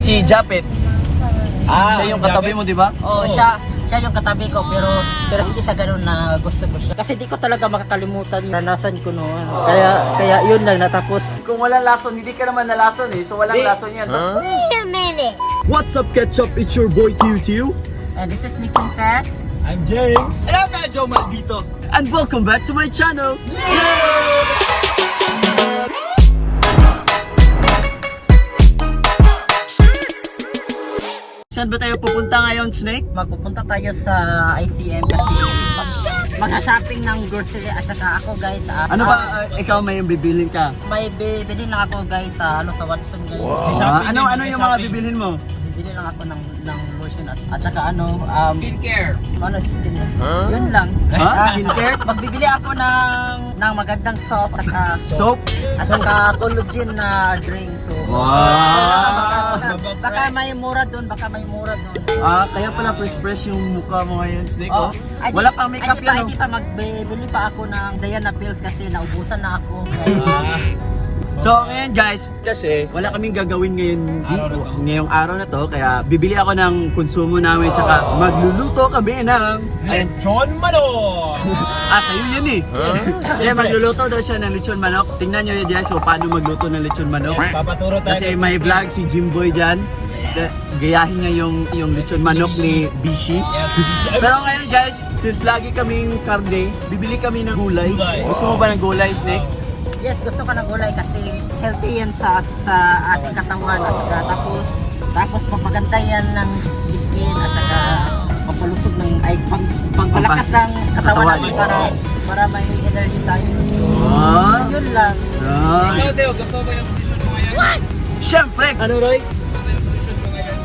Si Japet. Siya yung katabi mo, di ba? Oo, siya yung katabi ko pero hindi sa ganun na gusto ko siya. Kasi di ko talaga makakalimutan yung naranasan ko noon. Kaya yun lang natapos. Kung walang lason, hindi ka naman nalason eh. So walang lason yan. Wait a minute. What's up, Ketchup? It's your boy, Tiu. And this is Nick Princess. I'm James. And I'm Medyo Maldito. And welcome back to my channel. Saan ba tayo pupunta ngayon, Snake? Magpupunta tayo sa ICM kasi mag-shopping ng grocery at saka ako guys. Ano ba, ikaw may bibilin ka? May bibili lang ako guys sa Watson guys. Ano yung mga bibilin mo? Bibili lang ako ng lotion at saka Skincare. skin. Yun lang. Ha? Skincare? Magbibili ako ng magandang soap Soap? at saka collagen na drink. So, Wow! baka may mura doon, Kaya pala fresh yung mukha mo ngayon, Snake, oh. Ay, Wala pang makeup yan, Hindi pa magbibili pa ako ng Diana pills kasi naubusan na ako. So ngayon guys, kasi wala kaming gagawin ngayong araw na to, kaya bibili ako ng konsumo namin tsaka magluluto kami ng Lechon manok. sa'yo yan eh. Kaya magluluto daw siya ng lechon manok. Tingnan nyo yun guys kung paano magluto ng lechon manok. Papaturo tayo. Kasi may vlog si Jimboy dyan. Gayahin niya yung lechon manok ni Bishi. Pero ngayon guys, since lagi kaming karne, bibili kami ng gulay. Gusto mo ba ng gulay, Snake? Yes, gusto ko ng gulay kasi healthy yan sa ating katawan at saka tapos papaganda yan ng skin at saka pampalusog ng pagpalakas ng katawan natin para may energy tayo. Yun lang. Ikaw, Teo, gusto ba yung position mo ngayon? Siyempre! Ano, Roy? Gusto ba yung position mo ngayon?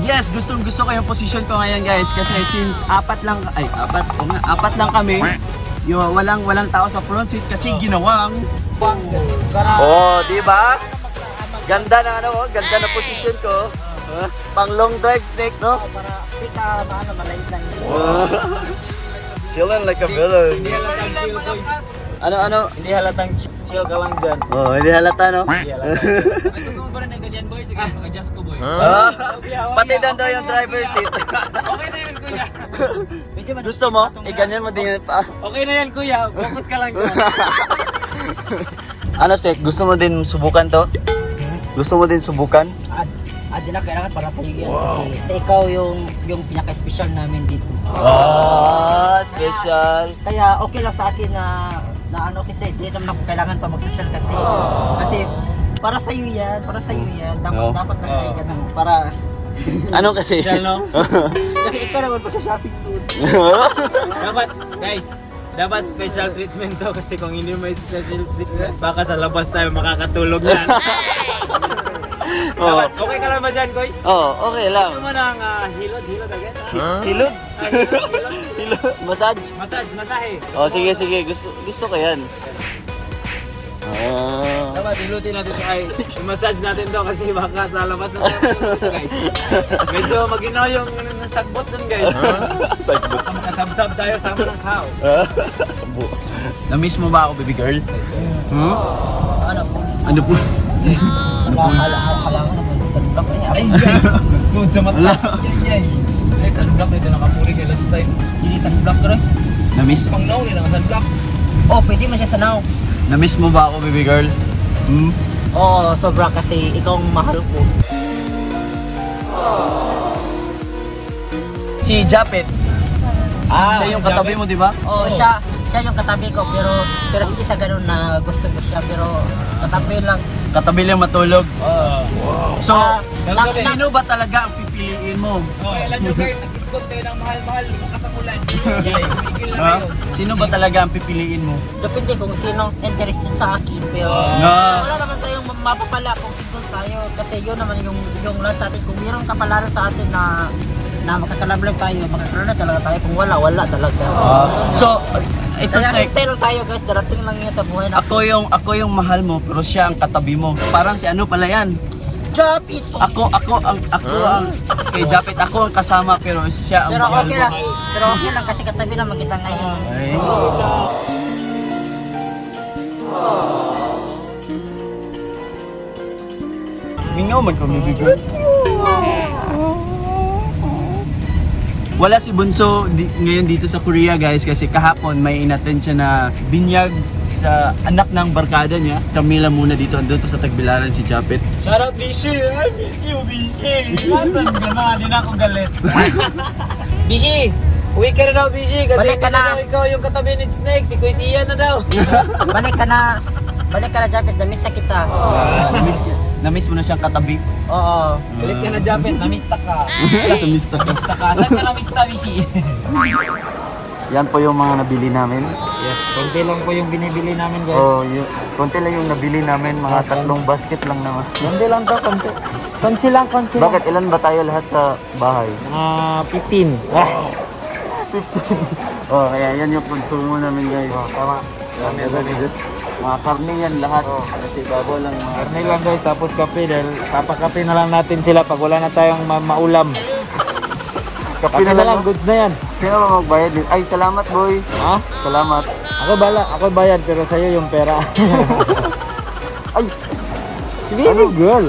Yes, gusto ko yung position ko ngayon guys kasi since apat lang kami. Walang tao sa front seat kasi ginawang di ba? Ganda na ganda na position ko. Pang long drive, Snake, no? Para hindi ka malait lang. Chilling like a villain. Hindi halatang chill, boys. Ano? Hindi halatang chill ka lang dyan. Hindi halata, no? Ay, gusto mo ba rin ng ganyan, boy? Sige, mag-adjust ko, boy. Pati doon daw yung driver seat. Okay na yan, kuya. Gusto mo? Ganyan mo din yun pa. Okay na yan, kuya. Focus ka lang dyan. Ano, Snake? Gusto mo din subukan to? Gusto mo din subukan? Di na kailangan para sa iyo yan. Kasi ikaw yung pinaka-special namin dito. Special. Kaya okay lang sa akin na kasi di naman ako kailangan pa mag-social kasi para sa iyo yan. Dapat lang tayo ganun para Ano kasi? Special, no? kasi ikaw naman magsa-shopping doon. Dapat, guys, dapat special treatment to kasi kung hindi may special treatment, baka sa labas tayo makakatulog yan. Dapat, okay ka lang ba dyan, guys? Okay lang. Gusto mo ng hilod again? Hilod? Hilod? Hilod? Massage? Masahe. Sige. Gusto ko yan. Dapat hilutin natin sa i-massage natin to kasi baka sa labas na tayo dito, guys. Medyo maginaw yung sagbot dun, guys. Sagbot. Kasabsab tayo sama ng cow. Na-miss mo ba ako, baby girl? Ano po? Kailangan naman sunblock niya. Ay, smooth sa mata. Ay, sunblock na ito nakapuri kay last time. Hindi sunblock ko rin. Na-miss? Pang now, nila ka sunblock. Pwede mo siya sa now. Na-miss mo ba ako, baby girl? Sobra kasi ikaw ang mahal ko. Si Japet. Siya yung katabi mo, di ba? Siya yung katabi ko pero hindi sa ganun na gusto ko siya pero katabi lang. Katabi lang matulog. So, Sino sino ba talaga ang pipiliin mo? Alam nyo guys, nag-discount kayo ng mahal-mahal, makasamulan. Tumigil na kayo. Sino ba talaga ang pipiliin mo? Depende kung sino interested sa akin pero wala naman tayong mapapala kung single tayo kasi yun naman yung lang sa atin. Kung mayroong kapalaran sa atin na makakalamlang tayo, makakaroon talaga tayo. Kung wala talaga. So, ito Kaya Snake. hintay lang tayo guys, darating lang yan sa buhay natin. Ako yung mahal mo pero siya ang katabi mo. Parang si ano pala yan? Japit! Ako ang kay Japet ako ang kasama pero siya ang Pero mahal okay mo. lang. Pero okay lang kasi katabi naman kita ngayon. Ay. Mingaw man ko, baby girl. Wala si Bunso ngayon dito sa Korea guys kasi kahapon may inattend siya na binyag sa anak ng barkada niya. Kami lang muna dito, andun to sa Tagbilaran si Japet. Shoutout Bishi! I miss you, Bishi! Nasaan ka na? Hindi na ako galit. Bishi! Uwi ka na daw, Bishi! Kasi Balik ka na. daw ikaw yung katabi ni Snake. Si Kuya Sian na daw. Balik ka na, Japet, namiss na kita. Na-miss mo na siyang katabi. Oo. Balik ka na, Japet. Namista ka. Na-miss na ka. Namista ka. Saan ka namista, Bishi? Yan po yung mga nabili namin. Yes, konti lang po yung binibili namin, guys. Oh, konti lang yung nabili namin, mga 3 basket lang naman. Konti lang to, konti. Konti lang. Bakit ilan ba tayo lahat sa bahay? 15. Oh, kaya yan yung konsumo namin guys. Tama. Mga karne yan lahat. Kasi bago lang mga Karne lang guys, tapos kape dahil papakape na lang natin sila pag wala na tayong maulam. Kape na lang, goods na yan. Sino ba magbayad din? Ay, salamat boy. Ha? Salamat. Ako bayad pero sa'yo yung pera. Ay, Si baby girl.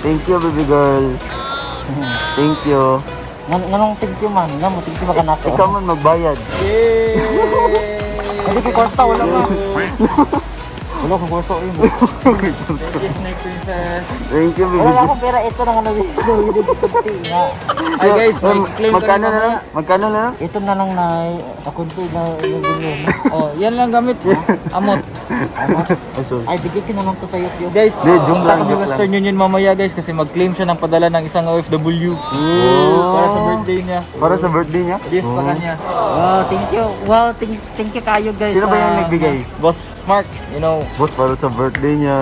thank you baby girl. Thank you. Nanong thank you man, thank you ba ka Ikaw man magbayad. Yay! Hindi ko kwarta, wala nga. Wala akong kwarta yun. Snake Princess. Thank you baby Wala girl. akong pera, ito na nga nga. Ay guys, may claim Magkano na lang? Magkano na lang? Ito na lang na, akunti na yun. Oh, yan lang gamit. Amot. Ay, sorry. Ay, bigay ko naman to sa'yo, Tio. Guys, Di, joke lang, punta kami joke Western Union mamaya guys kasi mag-claim siya ng padala ng isang OFW. Para sa birthday niya. Para sa birthday niya? Yes, pa kanya. Wow, thank you. Wow, thank you kayo guys. Sino ba yung nagbigay? Boss Mark, you know. Boss, para sa birthday niya.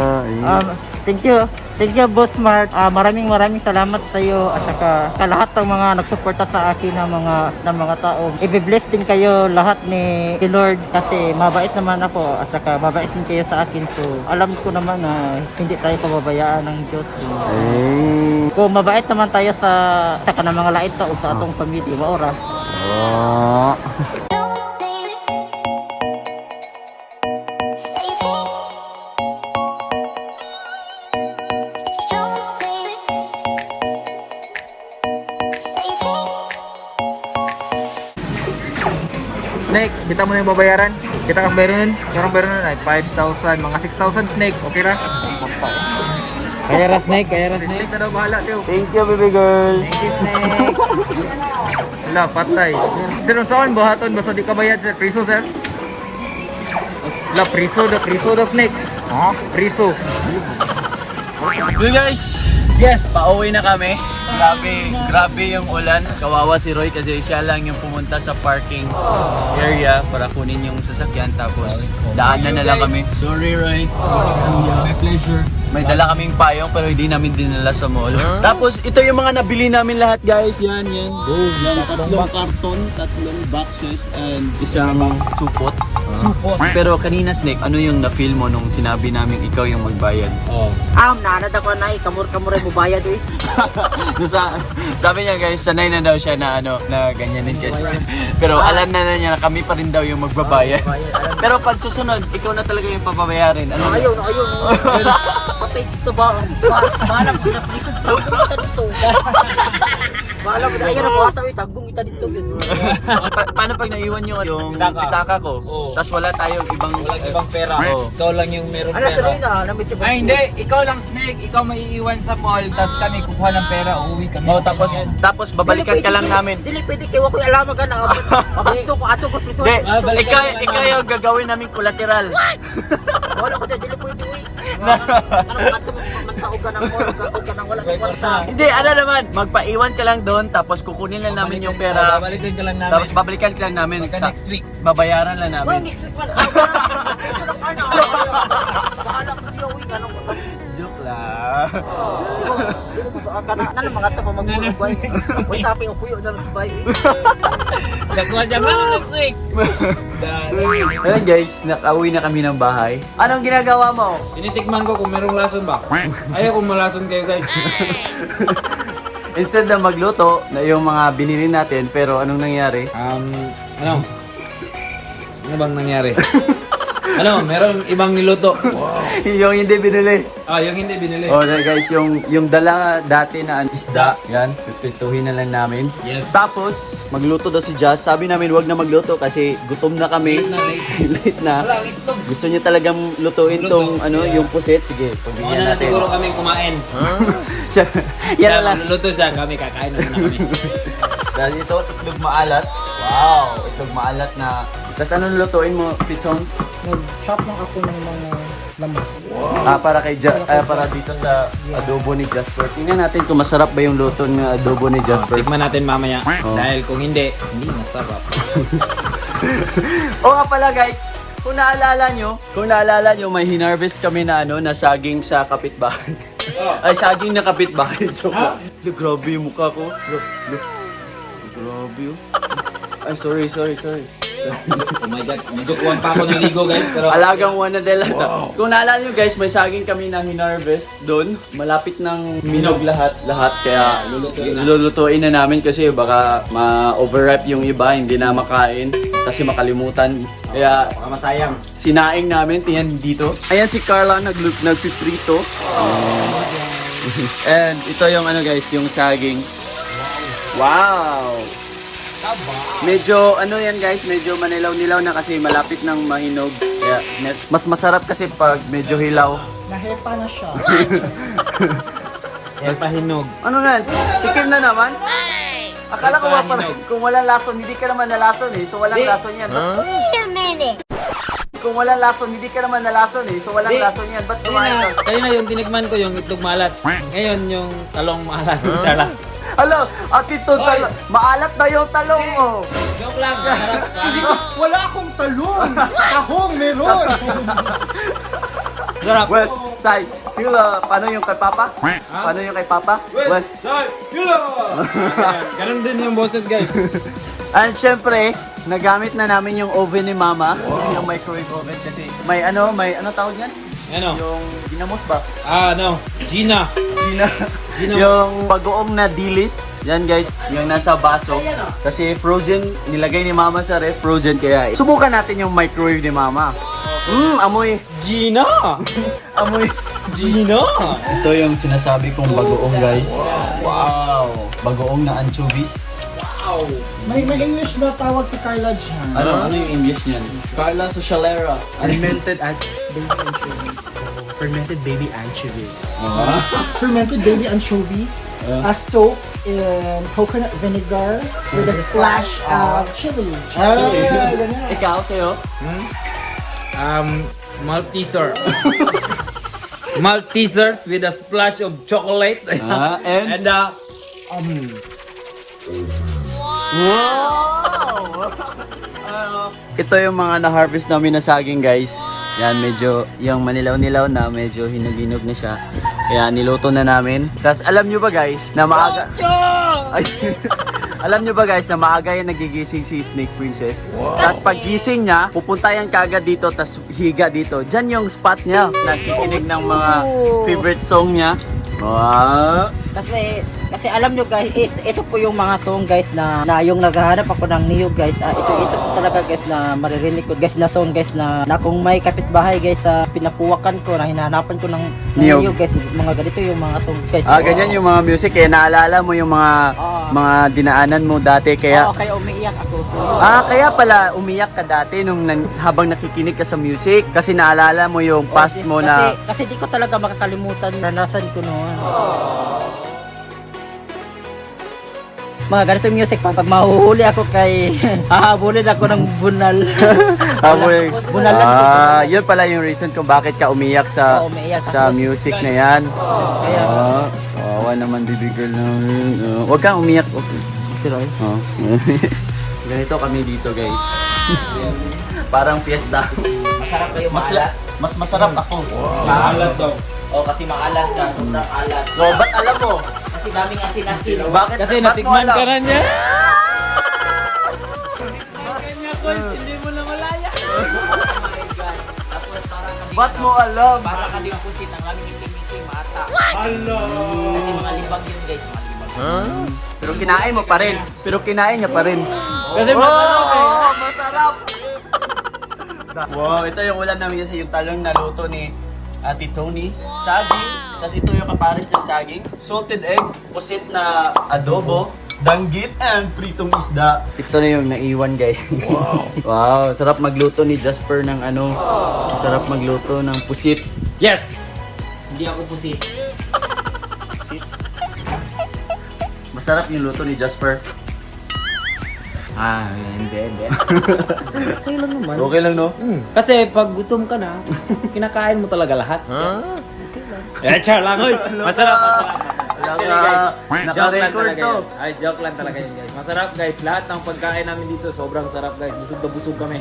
Ay. Thank you. Thank you, Boss Mark. Maraming salamat sa iyo at saka sa lahat ng mga nagsuporta sa akin ng mga tao. I-bless din kayo lahat ni Lord kasi mabait naman ako at saka mabait din kayo sa akin. So, alam ko naman na hindi tayo pababayaan ng Diyos. Ay. Kung mabait naman tayo sa kanang mga lain tao sa atong pamilya, maora. Ah. Snake, kita mo na yung babayaran? Kita kas bayar nun? Karang bayar nun ay 5,000, mga 6,000 Snake, okay ra? Kaya ra Snake, Snake na daw bahala tiyo. Thank you baby girl. Thank you Snake. Wala, patay. Sino saan bahaton, basta di ka bayad sir? Priso sir? Wala, priso daw Snake. Ha? Priso. Yun guys, yes, pauwi na kami. Grabe yung ulan. Kawawa si Roy kasi siya lang yung pumunta sa parking area para kunin yung sasakyan tapos daanan na lang kami. Sorry Roy. My pleasure. May dala kaming payong pero hindi namin dinala sa mall. Tapos ito yung mga nabili namin lahat guys. Yan. Boom. Yung tatlong karton, 3 boxes and isang supot. Pero kanina Snake, ano yung na-feel mo nung sinabi namin ikaw yung magbayad? Oh. Nanad ako na, kamur-kamur mo bayad eh. Sabi niya guys, sanay na daw siya na na ganyan din kasi. Pero alam na niya na kami pa rin daw yung magbabayad. Pero pag susunod, ikaw na talaga yung papabayarin. Ano? Ayaw. Patay dito ba? Bahala mo na prison. Tagbong kita dito. Bahala mo na. Ayaw na bata eh. Tagbong kita dito. Paano pag naiwan yung pitaka ko? Oo. Tapos wala tayong ibang pera. Oo. Ikaw lang yung meron Ano sa rin na? Namit si Ay hindi, ikaw lang Snake, ikaw maiiwan sa mall, tapos kami kukuha ng pera, uuwi kami. Oh, tapos babalikan ka lang namin. Dili pwede kayo ako alaman ka na. Pabiso ko ato ko prison. Hindi, balikan. ikaw yung gagawin namin collateral. Wala ko dili pwede eh. Ano ato mo magsao ka ng mall, gagawin ka ng wala kang kwarta. Hindi, ano naman, magpaiwan ka lang doon, tapos kukunin lang namin yung pera. Babalikan ka lang namin. Tapos babalikan ka lang namin. Pagka next week. Babayaran lang Well, namin. next week wala. Prison na ka na. Bahala ko diyo eh. Anong Joke lang. Dili ko sa kana na mga to magmulog bay. Uy sapi ko puyo na sa bay. Dagwa siya nga next week. Ayun guys, nakauwi na kami ng bahay. Anong ginagawa mo? Tinitikman ko kung merong lason ba. Ayaw kung malason kayo guys. Instead na magluto na yung mga binili natin, pero anong nangyari? Ano? Ano bang nangyari? Ano, meron ibang niluto. Wow. yung hindi binili. Yung hindi binili. Oh, guys, yung dala dati na isda, yan, pipituhin na lang namin. Yes. Tapos, magluto daw si Jazz. Sabi namin, wag na magluto kasi gutom na kami. Late na. Wala, itlog. Gusto niya talagang lutuin tong ano, yung puset. Sige, pagbigyan Una na natin. siguro kaming kumain. Yan na lang. Luluto siya, kami kakain na kami. Dahil ito, itlog maalat. Wow, itlog maalat na. Tapos ano lutuin mo, Pichons? Nag-chop lang ako ng mga lamas. Para para dito sa adobo ni Jasper. Tingnan natin kung masarap ba yung luto ng adobo ni Jasper. Tikman natin mamaya. Oh. Dahil kung hindi masarap. O nga pala guys, kung naalala nyo, may hinarvest kami na ano, na saging sa kapitbahay. Ay, saging na kapitbahay. Joke lang. Look, grabe yung mukha ko. Look. Grabe yun. Ay, sorry. Oh my god, medyo kuwan pa ako ng ligo guys. Pero Alagang Juan na de Lata. Kung naalala nyo guys, may saging kami na hinarvest doon. Malapit ng minog lahat. Kaya lulutuin na namin kasi baka ma-overripe yung iba, hindi na makain. Kasi makalimutan. Kaya baka masayang. sinaing namin, tingnan dito. Ayan si Carla nagpiprito. And ito yung ano guys, yung saging. Wow! Medyo ano yan guys, medyo manilaw-nilaw na kasi malapit ng mahinog. Kaya mas masarap kasi pag medyo hilaw. Nahepa na siya. Yes, pahinog. Ano na? Tikim na naman? Akala ko ba parang kung walang lason, hindi ka naman nalason eh. So walang lason yan. Wait a minute. Kung walang lason, hindi ka naman nalason eh. So walang lason yan. Ba't kumain ka? Kanina yung tinikman ko yung itlog malat. Ngayon yung talong malat. Tsara. Alo, atito maalat na yung talong mo. Joke lang, masarap. Wala akong talong! Tahong meron! Sarap. West side. Feel, paano yung kay Papa? Paano yung kay Papa? West. Side, ganun din yung boses guys. And syempre, nagamit na namin yung oven ni Mama. Yung microwave oven kasi may ano tawag yan? Ano? Yung ginamos ba? Gina. Gina. Yung bagoong na dilis. Yan guys, yung nasa baso. Kasi frozen, nilagay ni Mama sa ref, frozen kaya. Subukan natin yung microwave ni Mama. Amoy. Gina! Amoy. Gina! Ito yung sinasabi kong bagoong guys. Wow! Bagoong na anchovies. May English na tawag si Carla dyan. Ano yung English niyan? Carla Socialera. Fermented baby anchovies. Fermented baby anchovies. A soak in coconut vinegar with a splash of chili. Ganyan. Ikaw, sa'yo? Malteser. Maltesers with a splash of chocolate. And? Wow! Ito yung mga na-harvest namin na saging guys. Yan, medyo yung manilaw-nilaw na, medyo hinog-hinog na siya. Kaya niluto na namin. Tapos alam nyo ba guys, na maaga... Ay, alam nyo ba guys, na maaga yan nagigising si Snake Princess. Tapos pag gising niya, pupunta yan kagad dito, tapos higa dito. Diyan yung spot niya. Nakikinig ng mga favorite song niya. Wow! Kasi alam nyo guys, ito po yung mga song guys na yung naghahanap ako ng niyog guys. Ito po talaga guys na maririnig ko guys na song guys na kung may kapitbahay guys sa pinapuwakan ko na hinahanapan ko ng Niyog. niyog guys. Mga ganito yung mga song guys. Ganyan yung mga music eh. Naalala mo yung mga dinaanan mo dati kaya... Oo, kaya umiiyak ako. Kaya pala umiyak ka dati nung habang nakikinig ka sa music kasi naalala mo yung past mo na... Kasi di ko talaga makakalimutan na nasan ko noon. Mga ganito yung music, pag mahuhuli ako kay hahabulin ako ng bunal. Bunal lang. Yun pala yung reason kung bakit ka umiyak sa Umiiyak sa ako. music na yan. Kaya, Kawawa naman baby girl na huwag kang umiyak. Ganito kami dito guys. Parang fiesta. masarap kayo Mas masarap ako. Maalat so. kasi maalat ka, sobrang alat. So, ba't alam mo? Kasi daming asin-asin. Bakit? Kasi ba't mo natikman alam? ka na niya. Kanya ko, hindi mo na malaya. Tapos parang kami, Ba't mo alam? parang kami pusit ang aming itim-itim ata. Hello. Kasi mga libag yun guys, mga libag. Pero kinain mo pa rin. Pero kinain niya pa rin. Kasi masarap eh. Masarap! Wow, ito yung ulam namin kasi yung talong na luto ni Ate Tony, saging, tapos ito yung kapares ng saging, salted egg, pusit na adobo, danggit, and pritong isda. Ito na yung naiwan, guys. Wow. Wow, sarap magluto ni Jasper ng ano. Sarap magluto ng pusit. Yes! Hindi ako pusi. Masarap yung luto ni Jasper. Hindi. Okay lang naman. Okay lang, no? Kasi pag gutom ka na, kinakain mo talaga lahat. Okay lang. Char lang, oy. Masarap. Actually guys, joke lang Naka-record talaga to. yan. Ay, joke lang talaga yan guys. Masarap guys. Lahat ng pagkain namin dito, sobrang sarap guys. Busog na busog kami.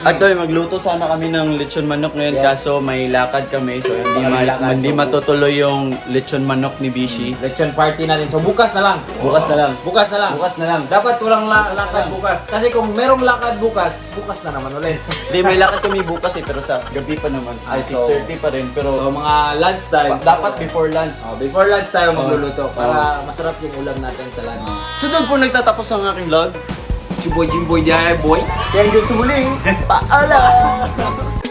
Actually, magluto sana kami ng lechon manok ngayon, Yes. kaso may lakad kami, so May lakad, hindi so- matutuloy yung lechon manok ni Bishi. Lechon party natin. So bukas na lang. Bukas na lang. Bukas na lang. Bukas na lang. Dapat walang lakad bukas. Kasi kung merong lakad bukas, bukas na naman ulit. Hindi, may lakad kami bukas eh, pero sa gabi pa naman. Ay, So- 6:30 pa rin, pero So mga lunch time. dapat before lunch. Before lunch tayo magluluto para masarap yung ulam natin sa lunch. So doon po nagtatapos ang aking vlog. Jimboy, DIY boy. Kaya hanggang sa muli, paalam!